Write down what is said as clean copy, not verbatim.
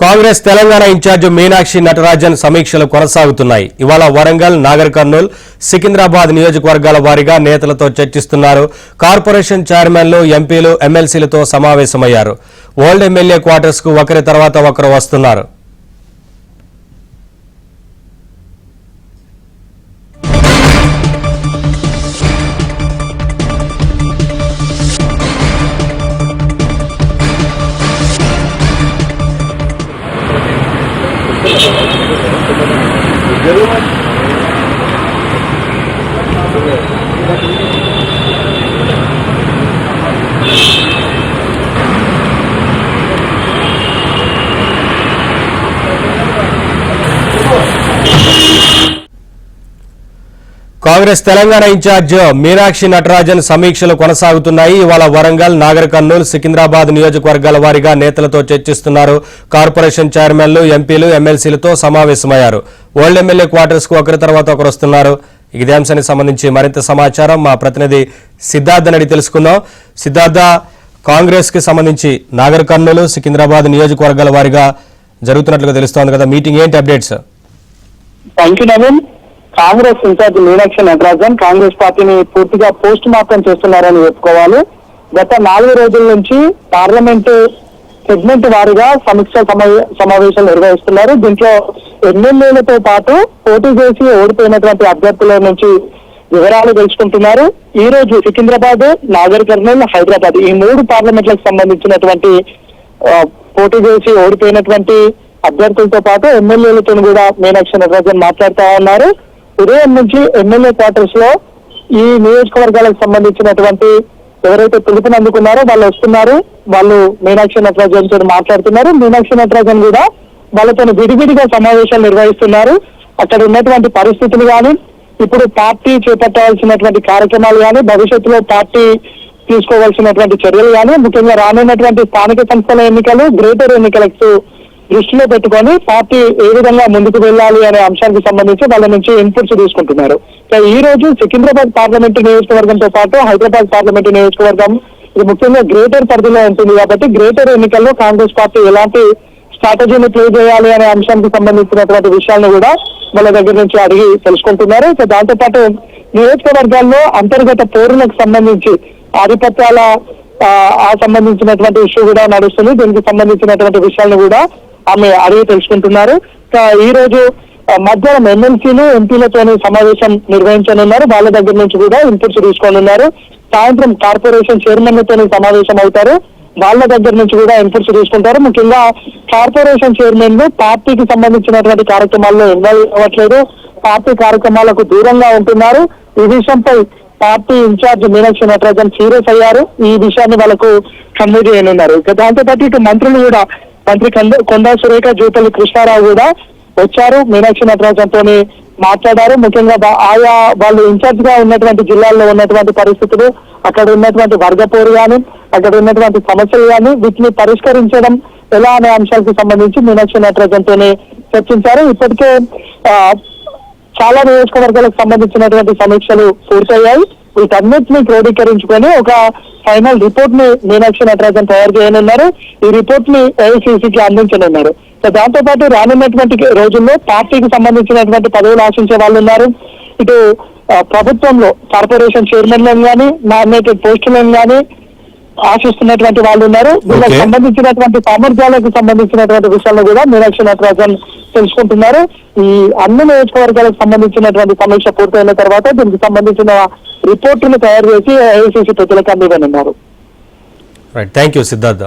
Congress Telangana incharge Meenakshi Natarajan సమీక్షలు కొనసాగుతున్నాయి. ఇవాళ వరంగల్, నాగర్ కర్నూల్, సికింద్రాబాద్ నియోజకవర్గాల వారీగా నేతలతో చర్చిస్తున్నారు. కార్పొరేషన్ చైర్మన్లు, ఎంపీలు, ఎమ్మెల్సీలతో సమావేశమయ్యారు. ఓల్డ్ ఎమ్మెల్యే క్వార్టర్స్ కు ఒకరి తర్వాత ఒకరు వస్తున్నారు. కాంగ్రెస్ తెలంగాణ ఇన్ఛార్జ్ మీనాక్షి నటరాజన్ సమీక్షలు కొనసాగుతున్నాయి. ఇవాళ వరంగల్, నాగర్ కర్నూల్, సికింద్రాబాద్ నియోజకవర్గాల వారీగా నేతలతో చర్చిస్తున్నారు. కార్పొరేషన్ చైర్మన్లు, ఎంపీలు, ఎమ్మెల్సీలతో సమావేశమయ్యారు. ఓల్డ్ ఎమ్మెల్యే క్వార్టర్స్ కు ఒకరి తర్వాత ఒకరు వస్తున్నారు. ఇదే అంశానికి సంబంధించి మరింత సమాచారం మా ప్రతినిధి సిద్ధార్థ అడిగి తెలుసుకుందాం. సిద్ధార్థ, కాంగ్రెస్ కి సంబంధించి నాగర్ కర్నూలు, సికింద్రాబాద్ నియోజకవర్గాల వారీగా జరుగుతున్నట్లుగా తెలుస్తోంది కదా, మీటింగ్ ఏంటి అప్డేట్స్? కాంగ్రెస్ ఇన్ఛార్జ్ మీనాక్షి నటరాజన్ కాంగ్రెస్ పార్టీని పూర్తిగా పోస్ట్ మార్టం చేస్తున్నారని చెప్పుకోవాలి. గత 4 రోజుల నుంచి పార్లమెంటు సెగ్మెంట్ వారీగా సమీక్ష సమావేశాలు నిర్వహిస్తున్నారు. దీంట్లో ఎమ్మెల్యేలతో పాటు పోటీ చేసి ఓడిపోయినటువంటి అభ్యర్థుల నుంచి వివరాలు తెలుసుకుంటున్నారు. ఈ రోజు సికింద్రాబాద్, నాగర్ కర్నూల్, హైదరాబాద్ ఈ 3 పార్లమెంట్లకు సంబంధించినటువంటి పోటీ చేసి ఓడిపోయినటువంటి అభ్యర్థులతో పాటు ఎమ్మెల్యేలతో కూడా మీనాక్షి నటరాజన్ మాట్లాడుతూ ఉన్నారు. ఉదయం నుంచి ఎమ్మెల్యే క్వార్టర్స్ లో ఈ నియోజకవర్గాలకు సంబంధించినటువంటి ఎవరైతే పిలుపుని అందుకున్నారో వాళ్ళు వస్తున్నారు. వాళ్ళు మీనాక్షి నటరాజన్ తో మాట్లాడుతున్నారు. మీనాక్షి నటరాజన్ కూడా వాళ్ళతో విడివిడిగా సమావేశాలు నిర్వహిస్తున్నారు. అక్కడ ఉన్నటువంటి పరిస్థితులు కానీ, ఇప్పుడు పార్టీ చేపట్టాల్సినటువంటి కార్యక్రమాలు కానీ, భవిష్యత్తులో పార్టీ తీసుకోవాల్సినటువంటి చర్యలు కానీ, ముఖ్యంగా రానున్నటువంటి స్థానిక సంస్థల ఎన్నికలు, గ్రేటర్ ఎన్నికలకు దృష్టిలో పెట్టుకొని పార్టీ ఏ విధంగా ముందుకు వెళ్ళాలి అనే అంశానికి సంబంధించి వాళ్ళ నుంచి ఇన్పుట్స్ తీసుకుంటున్నారు. ఈ రోజు సికింద్రాబాద్ పార్లమెంటు నియోజకవర్గంతో పాటు హైదరాబాద్ పార్లమెంటు నియోజకవర్గం ఇది ముఖ్యంగా గ్రేటర్ పరిధిలో ఉంటుంది కాబట్టి గ్రేటర్ ఎన్నికల్లో కాంగ్రెస్ పార్టీ ఎలాంటి స్ట్రాటజీని ప్లే చేయాలి అనే అంశానికి సంబంధించినటువంటి విషయాలను కూడా వాళ్ళ దగ్గర నుంచి అడిగి తెలుసుకుంటున్నారు. దాంతో పాటు నియోజకవర్గాల్లో అంతర్గత పోరులకు సంబంధించి ఆధిపత్యాల ఆ సంబంధించినటువంటి ఇష్యూ కూడా నడుస్తుంది. దీనికి సంబంధించినటువంటి విషయాలను కూడా ఆమె అడిగి తెలుసుకుంటున్నారు. ఈ రోజు మధ్యాహ్నం ఎమ్మెల్సీలు, ఎంపీలతో సమావేశం నిర్వహించనున్నారు. వాళ్ళ దగ్గర నుంచి కూడా ఇన్పుట్స్ తీసుకోనున్నారు. సాయంత్రం కార్పొరేషన్ చైర్మన్లతో సమావేశం అవుతారు. వాళ్ళ దగ్గర నుంచి కూడా ఇన్పుట్స్ తీసుకుంటారు. ముఖ్యంగా కార్పొరేషన్ చైర్మన్లు పార్టీకి సంబంధించినటువంటి కార్యక్రమాల్లో ఇన్వాల్వ్ అవ్వట్లేదు, పార్టీ కార్యక్రమాలకు దూరంగా ఉంటున్నారు. ఈ విషయంపై party incharge Meenakshi Natarajan serious అయ్యారు. ఈ విషయాన్ని వాళ్ళకు కన్వే చేయనున్నారు. దాంతో పాటు ఇటు మంత్రులు కూడా, మంత్రి కొండా సురేఖ, జూపల్లి కృష్ణారావు కూడా వచ్చారు. మీనాక్షి నటరాజన్ తోని మాట్లాడారు. ముఖ్యంగా ఆయా వాళ్ళు ఇన్ఛార్జ్ గా ఉన్నటువంటి జిల్లాల్లో ఉన్నటువంటి పరిస్థితులు, అక్కడ ఉన్నటువంటి వర్గపోరు కానీ, అక్కడ ఉన్నటువంటి సమస్యలు కానీ, వీటిని పరిష్కరించడం ఎలా అనే అంశాలకు సంబంధించి మీనాక్షి నటరాజన్ తోని చర్చించారు. ఇప్పటికే చాలా నియోజకవర్గాలకు సంబంధించినటువంటి సమీక్షలు పూర్తయ్యాయి. వీటన్నిటిని క్రోడీకరించుకొని ఒక ఫైనల్ రిపోర్ట్ ని మీనాక్షి నటరాజన్ తయారు చేయనున్నారు. ఈ రిపోర్ట్ ని ఏఐసీసీకి అందించనున్నారు. దాంతో పాటు రానున్నటువంటి రోజుల్లో పార్టీకి సంబంధించినటువంటి పదవులు ఆశించే వాళ్ళు ఉన్నారు. ఇటు ప్రభుత్వంలో కార్పొరేషన్ చైర్మన్లను కానీ, నామినేటెడ్ పోస్టులను కానీ ఆశిస్తున్నటువంటి వాళ్ళు ఉన్నారు. వీళ్ళకి సంబంధించినటువంటి సామర్థ్యాలకు సంబంధించినటువంటి విషయాల్లో కూడా మీనాక్షి నటరాజన్ తెలుసుకుంటున్నారు. ఈ అన్ని నియోజకవర్గాలకు సంబంధించినటువంటి సమీక్ష పూర్తయిన తర్వాత దీనికి సంబంధించిన రిపోర్టును తయారు చేసి ఏఐసీసీ ప్రజలకు అందివ్వనున్నారు. Thank you Siddhartha.